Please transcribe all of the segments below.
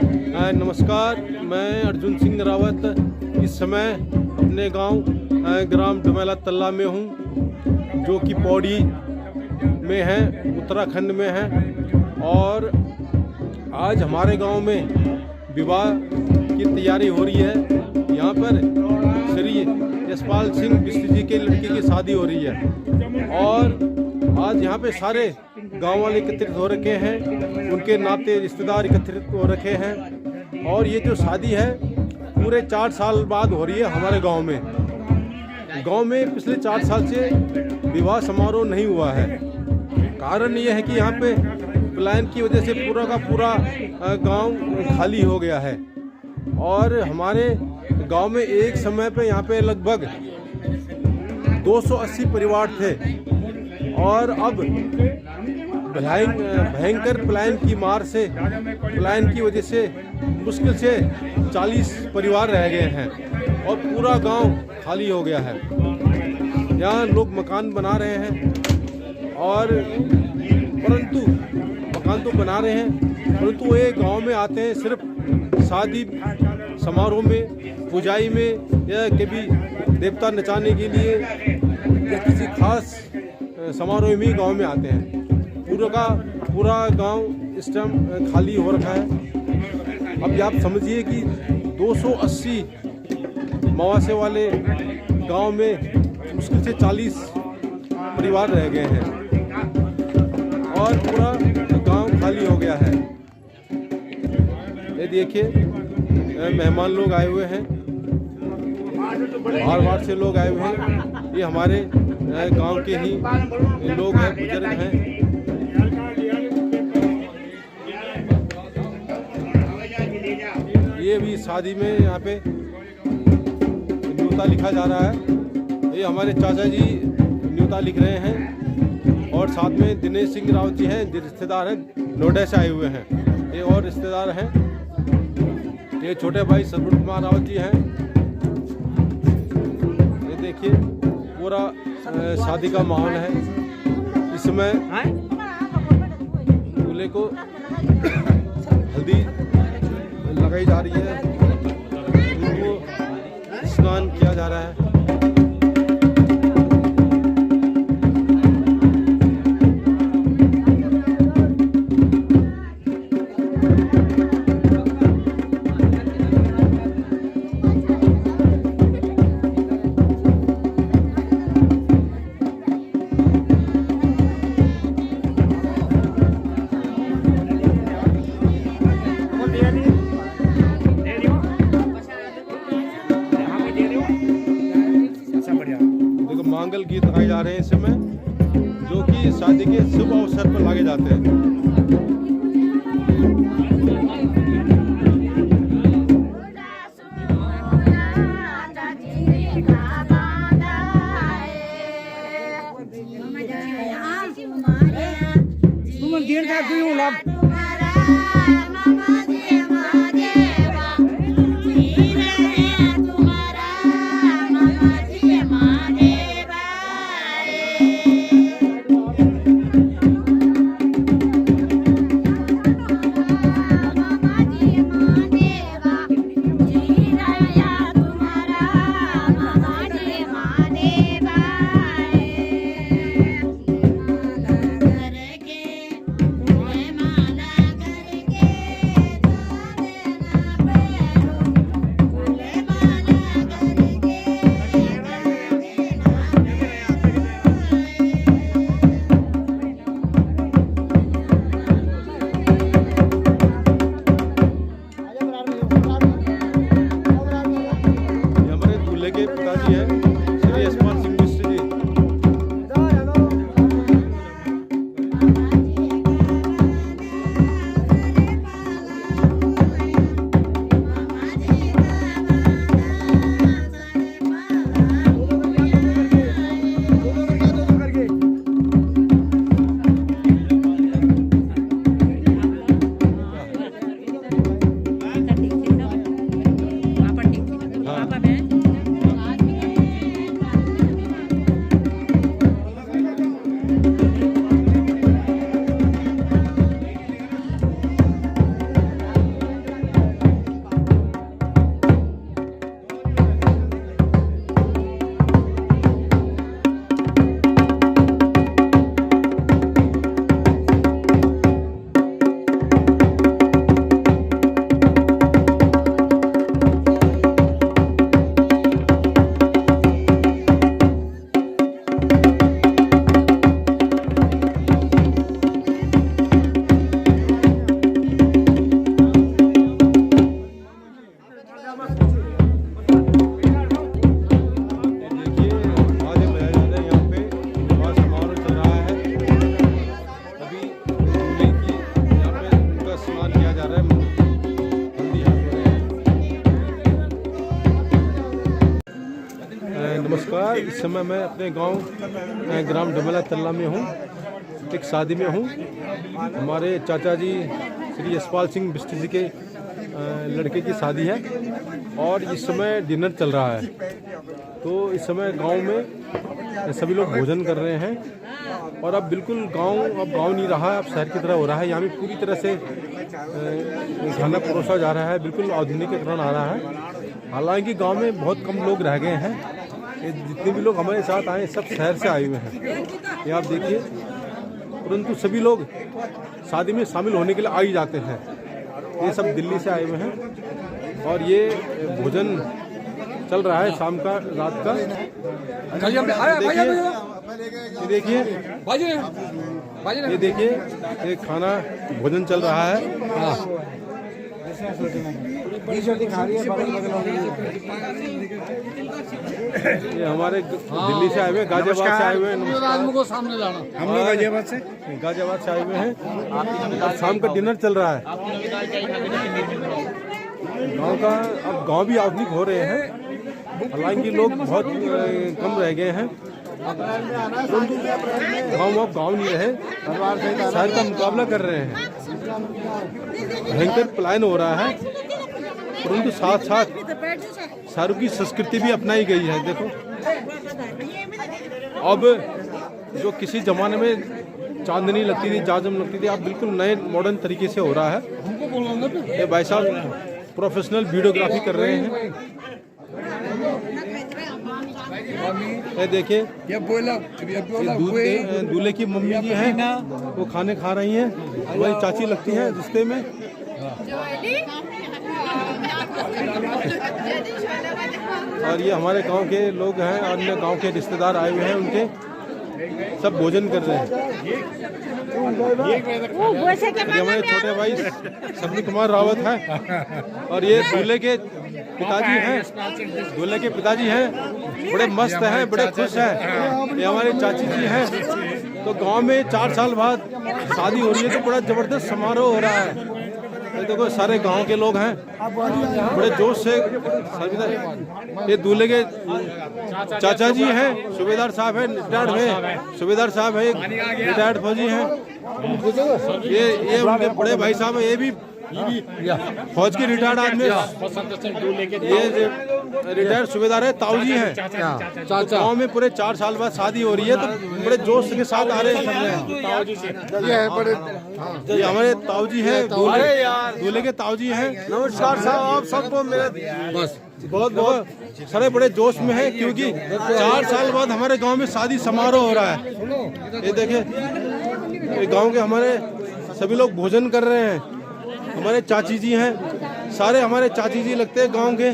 नमस्कार, मैं अर्जुन सिंह रावत इस समय अपने गांव ग्राम डुमेला तल्ला में हूं, जो कि पौड़ी में है, उत्तराखंड में है। और आज हमारे गांव में विवाह की तैयारी हो रही है। यहां पर श्री यशपाल सिंह बिस्ती जी के लड़की की शादी हो रही है और आज यहां पे सारे गांव वाले एकत्रित हो रखे हैं, उनके नाते रिश्तेदार एकत्रित हो रखे हैं। और ये जो शादी है पूरे 4 साल बाद हो रही है हमारे गांव में। गांव में पिछले 4 साल से विवाह समारोह नहीं हुआ है। कारण ये है कि यहाँ पे पलायन की वजह से पूरा का पूरा गांव खाली हो गया है। और हमारे गांव में एक समय पे यहाँ पे लगभग 280 परिवार थे और अब भयंकर पलायन की मार से, पलायन की वजह से मुश्किल से 40 परिवार रह गए हैं और पूरा गांव खाली हो गया है। यहाँ लोग मकान बना रहे हैं और परंतु मकान तो बना रहे हैं, परंतु ये गांव में आते हैं सिर्फ शादी समारोह में, पूजाई में या कभी देवता नचाने के लिए या किसी खास समारोह में गांव में आते हैं। पूरा गांव इस टाइम खाली हो रखा है। अब आप समझिए कि 280 मवासे वाले गांव में मुश्किल से 40 परिवार रह गए हैं और पूरा गांव खाली हो गया है। ये देखिए, मेहमान लोग आए हुए हैं, बाहर से लोग आए हुए हैं। ये हमारे गांव के ही लोग हैं, बुजुर्ग हैं। ये भी शादी में यहाँ पे न्योता लिखा जा रहा है। ये हमारे चाचा जी न्योता लिख रहे हैं और साथ में दिनेश सिंह रावत जी हैं, रिश्तेदार हैं, नोएडा से आए हुए हैं। ये और रिश्तेदार हैं। ये छोटे भाई सरवण कुमार रावत जी हैं। ये देखिए पूरा शादी का माहौल है। इस समय दूल्हे को हल्दी लगाई जा रही है, उनको स्नान किया जा रहा है। मांगल गीत गाए जा रहे हैं इस समय, जो कि शादी के शुभ अवसर पर लागे जाते हैं। इस समय मैं अपने गांव ग्राम डमेला तल्ला में हूं, एक शादी में हूं। हमारे चाचा जी श्री यशपाल सिंह बिष्ट जी के लड़के की शादी है और इस समय डिनर चल रहा है। तो इस समय गांव में सभी लोग भोजन कर रहे हैं और अब बिल्कुल अब गांव नहीं रहा, अब शहर की तरह हो रहा है। यहाँ भी पूरी तरह से खाना परोसा जा रहा है, बिल्कुल आधुनिकीकरण आ रहा है। हालांकि गांव में बहुत कम लोग रह गए हैं, ये जितने भी लोग हमारे साथ आए सब शहर से आए हुए हैं, ये आप देखिए। परंतु सभी लोग शादी में शामिल होने के लिए आ ही जाते हैं। ये सब दिल्ली से आए हुए हैं और ये भोजन चल रहा है शाम का, रात का। ये देखिए ये खाना भोजन चल रहा है। ये हमारे दिल्ली से आए हुए, गाजियाबाद से आए हुए हैं। हम लोग गाजियाबाद से आए हुए हैं और शाम का डिनर चल रहा है। गांव का अब गांव भी आधुनिक हो रहे हैं, हालांकि लोग बहुत कम रह गए हैं। गांव नहीं रहे, शहर का मुकाबला कर रहे हैं। भयंकर पलायन हो रहा है, परंतु साथ साथ शहरों की संस्कृति भी अपनाई गई है। देखो अब जो किसी जमाने में चांदनी लगती थी, जाजम लगती थी, अब बिल्कुल नए मॉडर्न तरीके से हो रहा है। ये भाई साहब प्रोफेशनल वीडियोग्राफी कर रहे हैं। ये देखिए दूल्हे की मम्मी जी हैं, वो खाने खा रही हैं, वही चाची लगती हैं रिश्ते में। और ये हमारे गांव के लोग हैं, अन्य गांव के रिश्तेदार आए हुए हैं, उनके सब भोजन कर रहे हैं। ये हमारे छोटे भाई संदीप कुमार रावत हैं और ये दूल्हे के पिताजी हैं। दूल्हे के पिताजी हैं, बड़े मस्त हैं, बड़े खुश हैं। ये हमारे चाची जी हैं। तो गांव में 4 साल बाद शादी हो रही है, तो बड़ा जबरदस्त समारोह हो रहा है। ये देखो सारे गांव के लोग हैं, बड़े जोश से। ये दूल्हे के चाचा जी हैं, सूबेदार साहब हैं, रिटायर्ड हैं, सूबेदार साहब है, रिटायर्ड फौजी हैं। ये उनके बड़े भाई साहब हैं, ये भी फौज के रिटायर्ड आदमी। ये रिटायर्ड सूबेदार है, ताऊ जी हैं। तो गाँव में पूरे 4 साल बाद शादी हो रही है, तो बड़े जोश के साथ आ रहे हैं। ये हमारे ताऊ जी हैं, दूल्हे के ताऊ जी हैं। नमस्कार साहब, आप सबको मेरे बस बहुत सारे बड़े जोश में है, क्योंकि 4 साल बाद हमारे गांव में शादी समारोह हो रहा है। ये देखिए गांव के हमारे सभी लोग भोजन कर रहे हैं। हमारे चाची जी हैं, सारे हमारे चाची जी लगते हैं गांव के।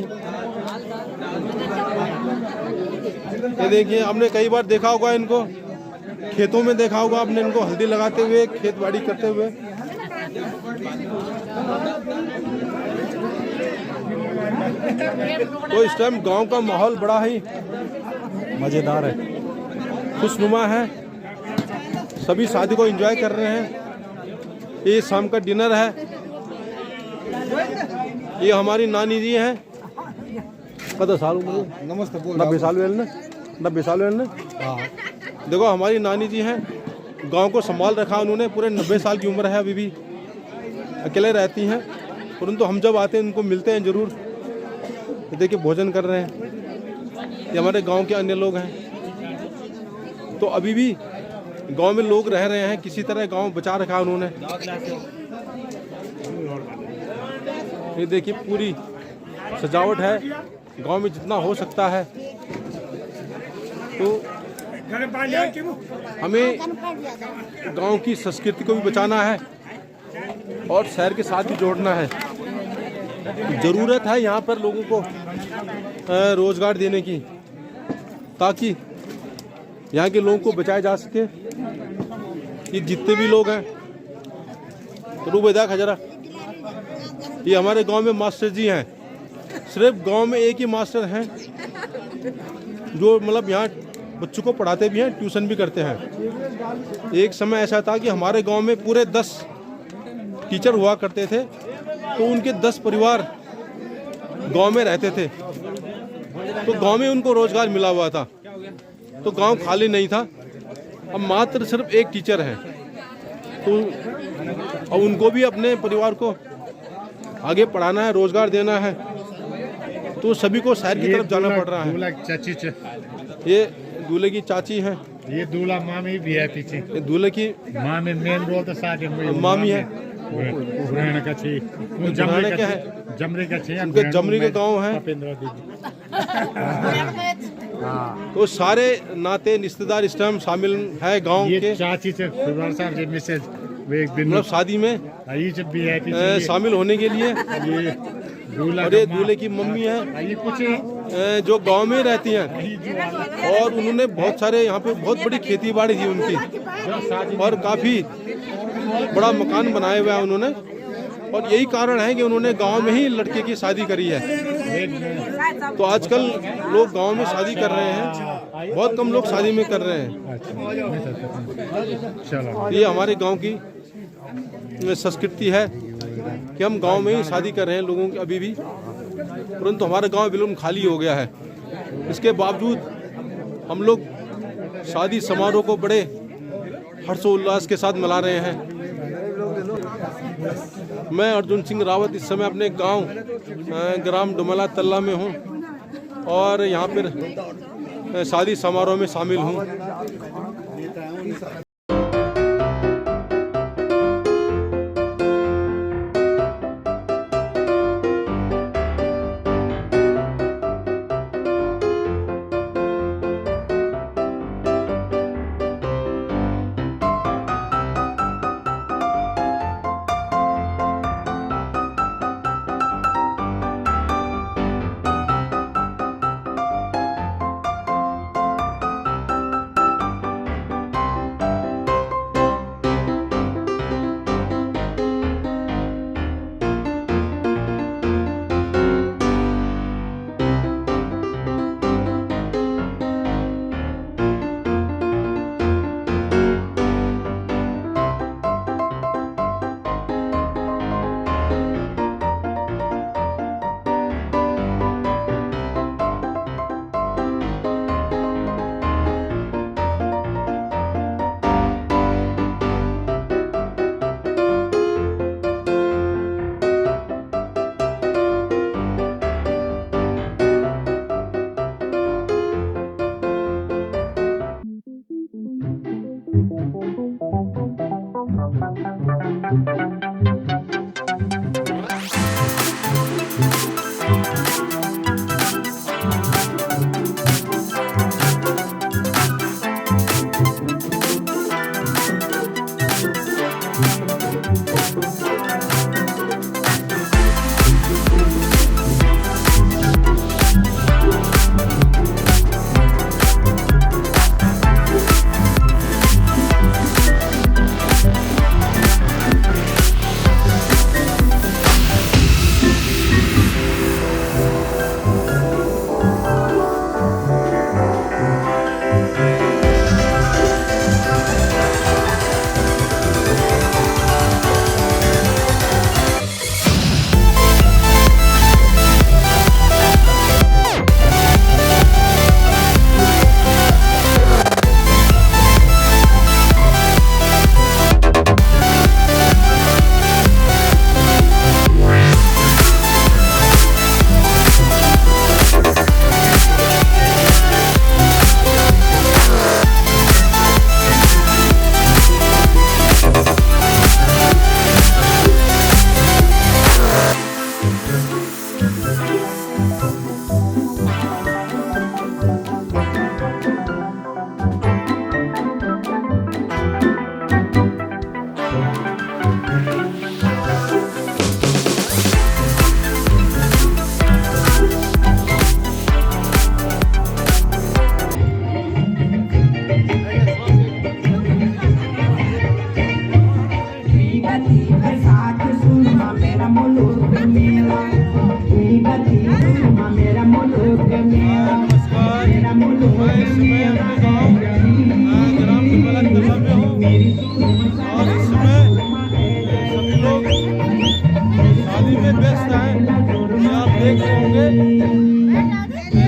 ये देखिए आपने कई बार देखा होगा इनको, खेतों में देखा होगा आपने इनको हल्दी लगाते हुए, खेत बाड़ी करते हुए। तो इस टाइम गांव का माहौल बड़ा ही मज़ेदार है, खुशनुमा है। सभी शादी को एंजॉय कर रहे हैं। ये शाम का डिनर है। ये हमारी नानी जी हैं। कत साल उम्र? नमस्ते। 90 साल वेल ने 90 साल वेल ने। देखो हमारी नानी जी हैं, गांव को संभाल रखा उन्होंने। पूरे 90 साल की उम्र है, अभी भी अकेले रहती हैं, परंतु हम जब आते हैं उनको मिलते हैं जरूर। देखिए भोजन कर रहे हैं। ये हमारे गांव के अन्य लोग हैं। तो अभी भी गांव में लोग रह रहे हैं, किसी तरह गांव बचा रखा उन्होंने। ये देखिए पूरी सजावट है गांव में, जितना हो सकता है। तो हमें गांव की संस्कृति को भी बचाना है और शहर के साथ भी जोड़ना है। ज़रूरत है यहाँ पर लोगों को रोजगार देने की, ताकि यहाँ के लोगों को बचाया जा सके। ये जितने भी लोग हैं, रूबेदा खजरा, ये हमारे गांव में मास्टर जी हैं। सिर्फ गांव में एक ही मास्टर हैं जो मतलब यहाँ बच्चों को पढ़ाते भी हैं, ट्यूशन भी करते हैं। एक समय ऐसा था कि हमारे गांव में पूरे 10 टीचर हुआ करते थे, तो उनके 10 परिवार गांव में रहते थे, तो गांव में उनको रोजगार मिला हुआ था। तो गांव खाली नहीं था। अब मात्र सिर्फ एक टीचर हैं, तो अब उनको भी अपने परिवार को आगे पढ़ाना है, रोजगार देना है, तो सभी को शहर की तरफ जाना पड़ रहा है। चाची ये दूल्हे की चाची हैं, ये दूल्हा मामी भी है पीछे। ये दूल्हे की मामी मेन रोल तो साथ मामी है। उन्होंने का छे जमरे का है, जमरे का छे उनके जमरी के गांव है। तो सारे नाते रिश्तेदार इस टाइम शामिल है गांव के। चाची से साहब जी मिसेज वो एक दिन मतलब शादी में ये जब भी है शामिल होने के लिए। ये और ये दूल्हे की मम्मी है, ये कुछ जो गांव में रहती हैं, और उन्होंने बहुत सारे यहाँ पे बहुत बड़ी खेती बाड़ी थी उनकी, और काफ़ी बड़ा मकान बनाए हुआ है उन्होंने, और यही कारण है कि उन्होंने गांव में ही लड़के की शादी करी है। तो आजकल लोग गांव में शादी कर रहे हैं, बहुत कम लोग शादी में कर रहे हैं। ये हमारे गांव की संस्कृति है कि हम गांव में ही शादी कर रहे हैं लोगों की अभी भी, परंतु हमारा गांव बिल्कुल खाली हो गया है। इसके बावजूद हम लोग शादी समारोह को बड़े हर्षोल्लास के साथ मना रहे हैं। मैं अर्जुन सिंह रावत इस समय अपने गांव ग्राम डुमला तल्ला में हूं, और यहाँ पर शादी समारोह में शामिल हूं।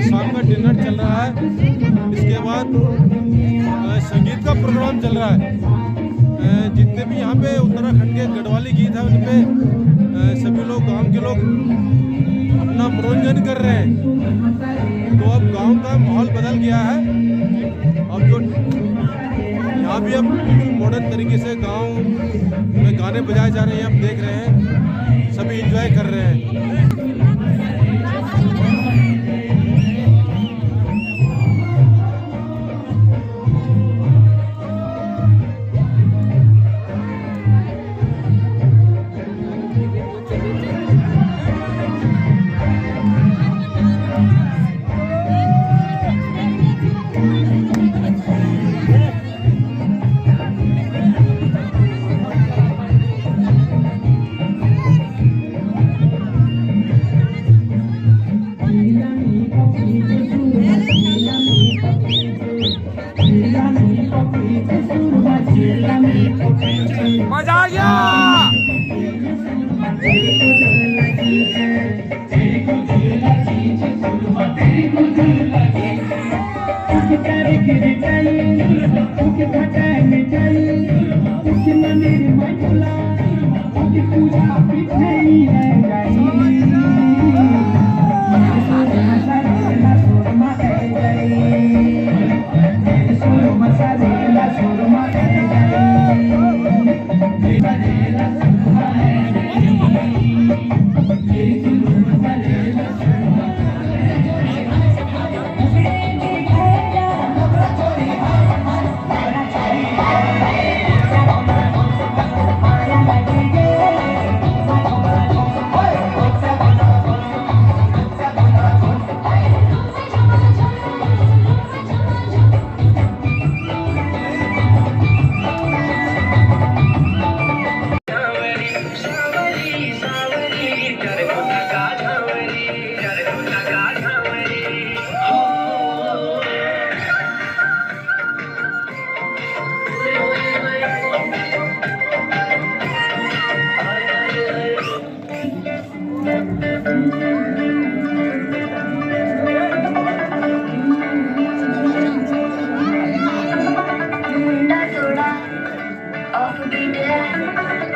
शाम का डिनर चल रहा है। इसके उसके बाद संगीत का प्रोग्राम चल रहा है। जितने भी यहाँ पे उत्तराखंड के गढ़वाली गीत हैं उन पे सभी लोग, गांव के लोग अपना मनोरंजन कर रहे हैं। तो अब गांव का माहौल बदल गया है। अब जो यहाँ भी अब मॉडर्न तरीके से गांव में गाने बजाए जा रहे हैं, आप देख रहे हैं, सभी एंजॉय कर रहे हैं। मजा आ गया।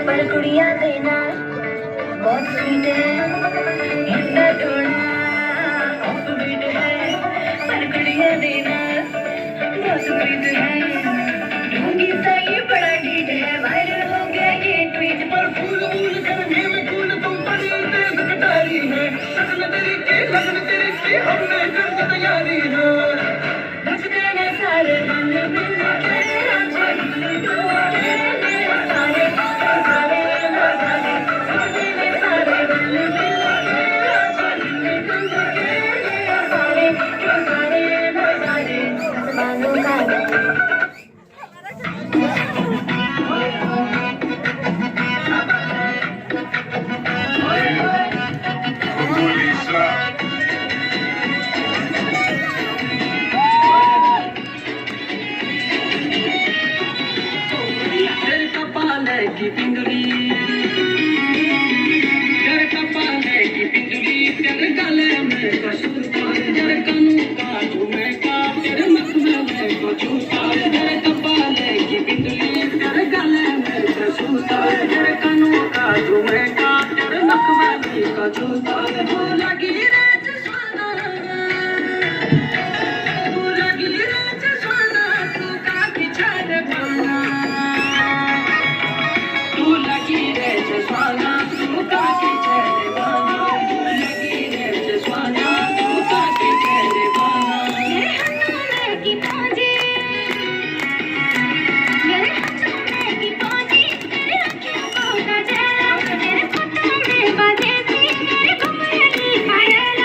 पर कुड़िया देना बहुत स्वीट है, हिंदा थोड़ा ऑफ बीट है, पर कुड़िया देना बहुत स्वीट है। ढोंगी सा ये बड़ा ढीठ है, वायरल हो गया ये ट्वीट पर। फूल फूल करने में फूल तुम बड़ी तेज कटारी है, लगन तेरी की हमने कर दी तैयारी है। बच गए सारे मिल मिल के की पिंगली जर कपाले की पिंगली तेरे गले में कसूर जर कानू का तुम्हें का तेरे नखमे में कसूर जर कपाले की पिंगली तेरे गले में कसूर जर कानू का तुम्हें का तेरे नखमे में कसूर। वो लगी रे जसवाना, वो लगी रे जसवाना, तू का पीछा रे पाना, तू लगी रे जसवाना, तू का पीछे रे पाना, तू लगी रे जसवाना, तू का पीछे रे पाना। मेरे हाथों की बाजी, मेरे हाथों की बाजी, तेरी आँखों को गजरा, तेरे हाथों में बाजे थी, तेरे कमर की पायल,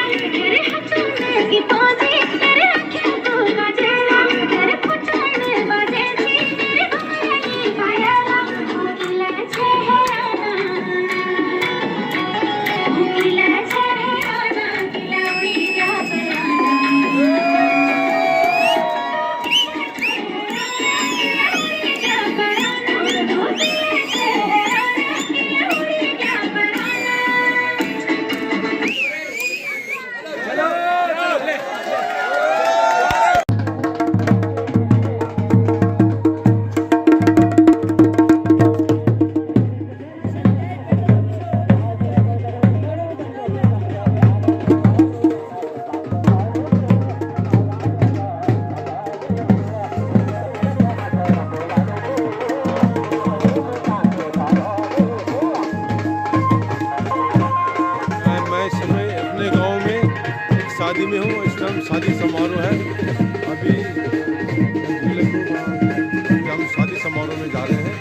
शादी में हूँ। इस टाइम शादी समारोह है। अभी हम शादी समारोह में जा रहे हैं।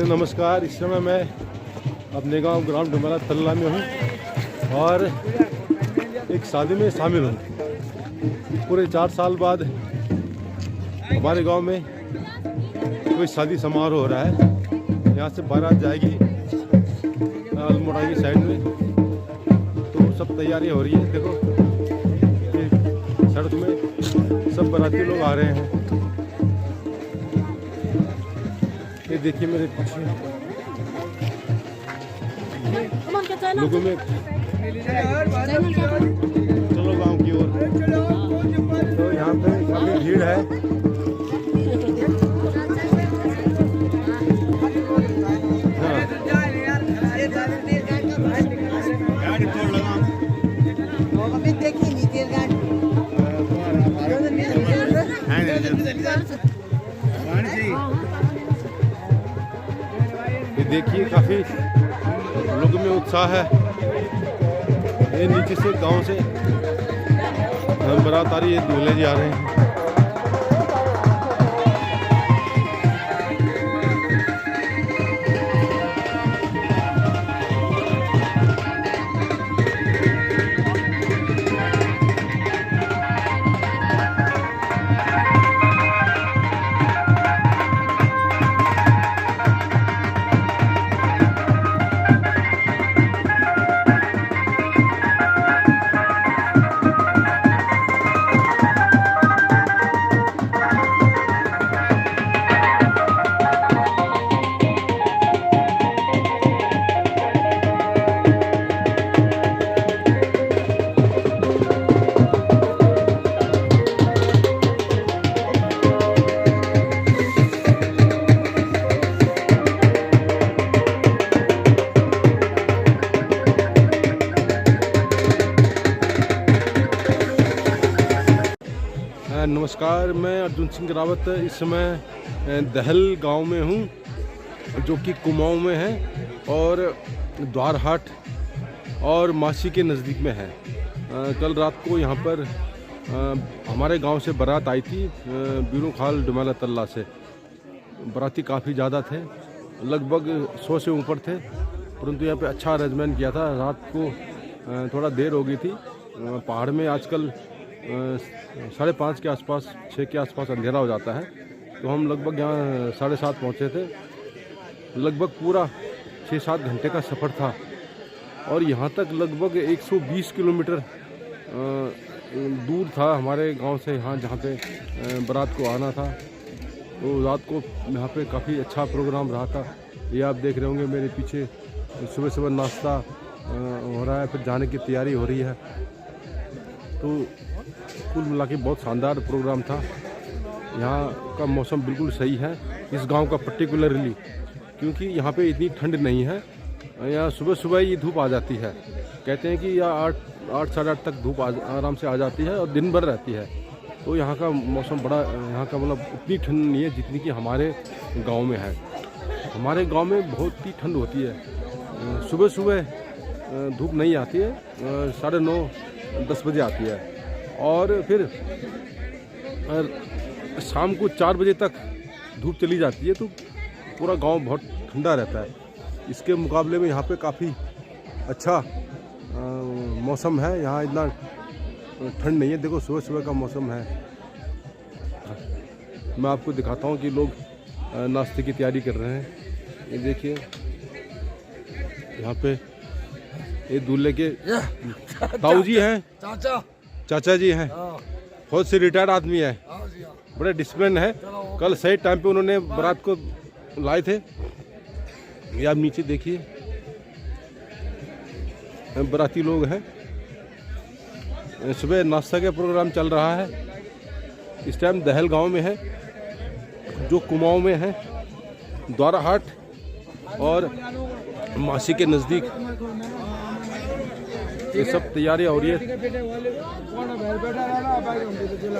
नमस्कार। इस समय मैं अपने गांव ग्राम डुमरा तल्ला में हूं और एक शादी में शामिल हूं। पूरे 4 साल बाद हमारे गांव में कोई शादी समारोह हो रहा है। यहां से बारात जाएगी अल्मोड़ा की साइड में, तो सब तैयारी हो रही है। देखो सड़क में सब बाराती लोग आ रहे हैं। ये देखिए मेरे पीछे लोगों में चलो गांव की ओर। तो यहाँ पे काफी भीड़ है। देखिए काफी लोगों में उत्साह है। ये नीचे से गांव से बारात आ रही है, दूल्हे जी आ रहे हैं। नमस्कार, मैं अर्जुन सिंह रावत इस समय दहल गांव में हूं, जो कि कुमाऊं में है और द्वारहाट और मासी के नज़दीक में है। कल रात को यहाँ पर हमारे गांव से बारात आई थी बीरू खाल डुमाला तल्ला से। बाराती काफ़ी ज़्यादा थे, लगभग 100 से ऊपर थे, परंतु यहाँ पे अच्छा अरेंजमेंट किया था। रात को थोड़ा देर हो गई थी। पहाड़ में आजकल 5:30 के आसपास, 6 के आसपास अंधेरा हो जाता है, तो हम लगभग यहाँ 7:30 पहुँचे थे। लगभग पूरा 6-7 घंटे का सफ़र था और यहाँ तक लगभग 120 किलोमीटर दूर था हमारे गांव से, यहाँ जहाँ पे बारात को आना था। तो रात को यहाँ पे काफ़ी अच्छा प्रोग्राम रहा था। ये आप देख रहे होंगे मेरे पीछे, सुबह सुबह नाश्ता हो रहा है, फिर जाने की तैयारी हो रही है। तो कुल मिला के बहुत शानदार प्रोग्राम था। यहाँ का मौसम बिल्कुल सही है इस गांव का पर्टिकुलरली, क्योंकि यहाँ पे इतनी ठंड नहीं है। यहाँ सुबह सुबह ही धूप आ जाती है, कहते हैं कि यहाँ 8 साढ़े 8 तक धूप आराम से आ जाती है और दिन भर रहती है। तो यहाँ का मौसम बड़ा, यहाँ का मतलब उतनी ठंड नहीं है जितनी कि हमारे गांव में है। हमारे गांव में बहुत ही ठंड होती है। सुबह सुबह धूप नहीं आती है, 9:30-10 बजे आती है और फिर शाम को 4 बजे तक धूप चली जाती है। तो पूरा गांव बहुत ठंडा रहता है। इसके मुकाबले में यहाँ पे काफ़ी अच्छा मौसम है। यहाँ इतना ठंड नहीं है। देखो सुबह सुबह का मौसम है। मैं आपको दिखाता हूँ कि लोग नाश्ते की तैयारी कर रहे हैं। ये देखिए, यहाँ पे ये दूल्हे के ताऊ जी हैं, चाचा जी हैं, बहुत से रिटायर्ड आदमी है, बड़े डिसिप्लिन है। कल सही टाइम पे उन्होंने बारात को लाए थे। ये आप नीचे देखिए, बाराती लोग हैं। सुबह नाश्ता का प्रोग्राम चल रहा है। इस टाइम दहल गांव में है, जो कुमाऊं में है, द्वाराहाट और मासी के नज़दीक। ये सब तैयारियां हो रही है।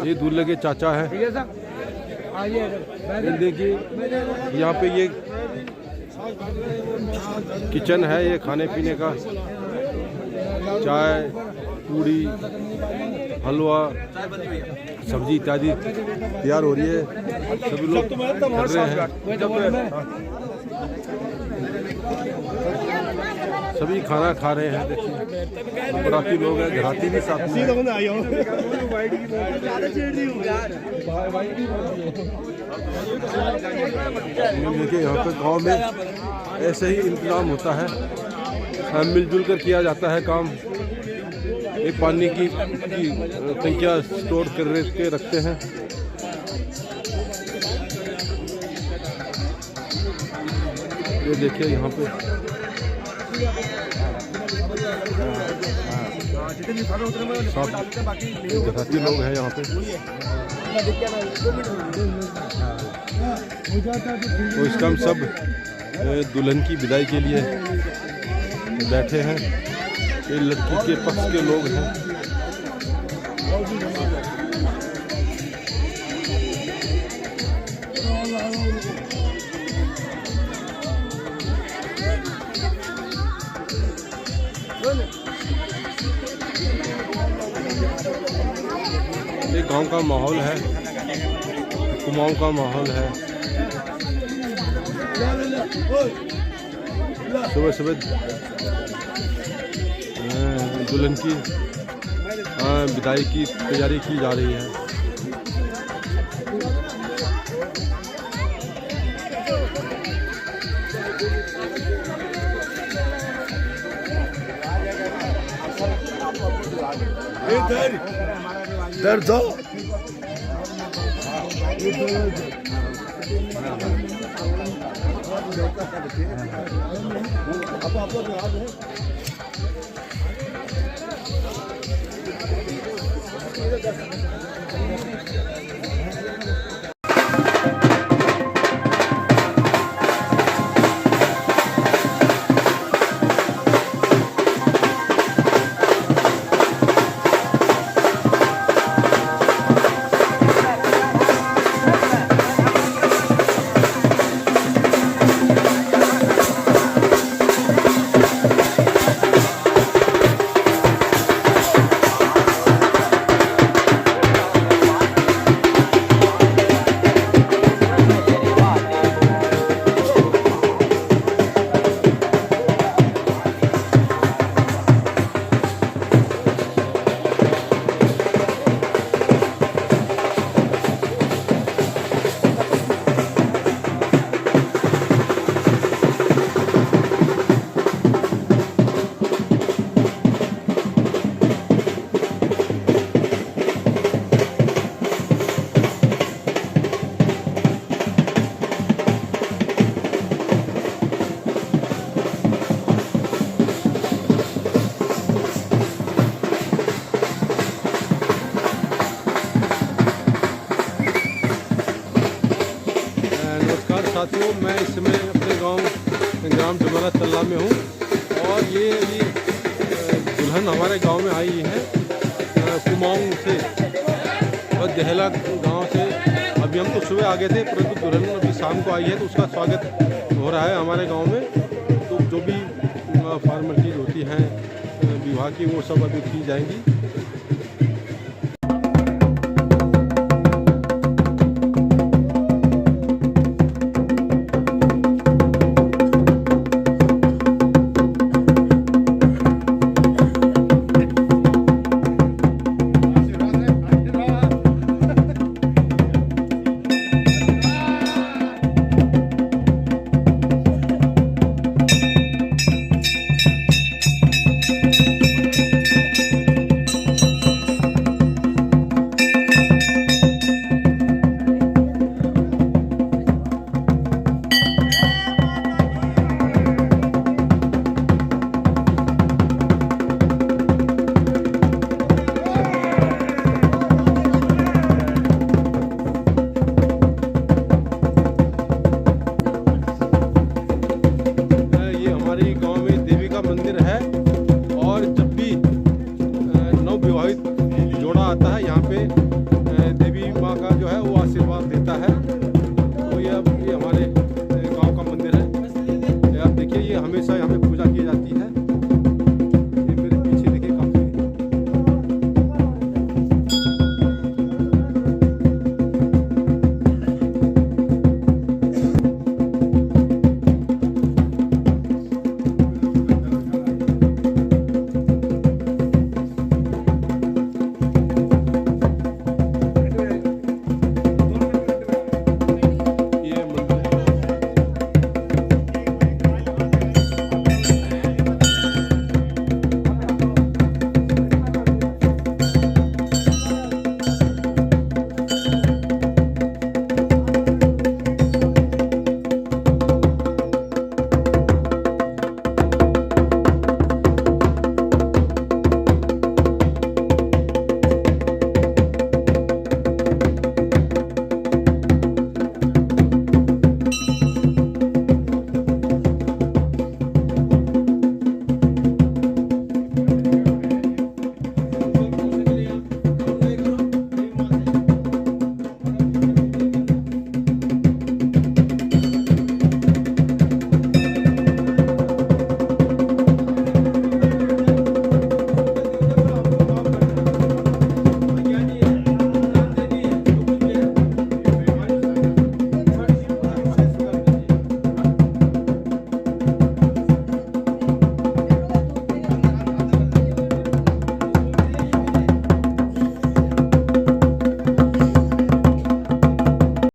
ये दूल्हे के चाचा हैं। ये देखिए, यहाँ पे ये किचन है, ये खाने पीने का, चाय, पूड़ी, हलवा, सब्जी इत्यादि तैयार हो रही है। सभी लोग कर रहे हैं, सभी खाना खा रहे हैं। देखिए, बाराती लोग हैं, घराती भी साथ में। देखिए, यहाँ पे गांव में ऐसे ही इंतजाम होता है, मिलजुल कर किया जाता है काम। एक पानी की टंकियाँ स्टोर कर के रखते हैं। ये देखिए, यहाँ पे देहाती लोग हैं यहाँ पे। तो इस टाइम सब दुल्हन की विदाई के लिए बैठे हैं। ये लड़की के पक्ष के लोग हैं। ये गांव का माहौल है, कुमाऊं का माहौल है। सुबह सुबह दुल्हन की विदाई की तैयारी की जा रही है। इधर दो। साथियों, मैं इस समय अपने गांव ग्राम डुमरा तल्ला में हूं और ये अभी दुल्हन हमारे गांव में आई है कुमाऊं से और देहला गांव से। अभी हम तो सुबह आ गए थे, परंतु दुल्हन अभी शाम को आई है, तो उसका स्वागत हो रहा है हमारे गांव में। तो जो भी फॉर्मेलिटीज होती हैं विवाह की, वो सब अभी की जाएंगी।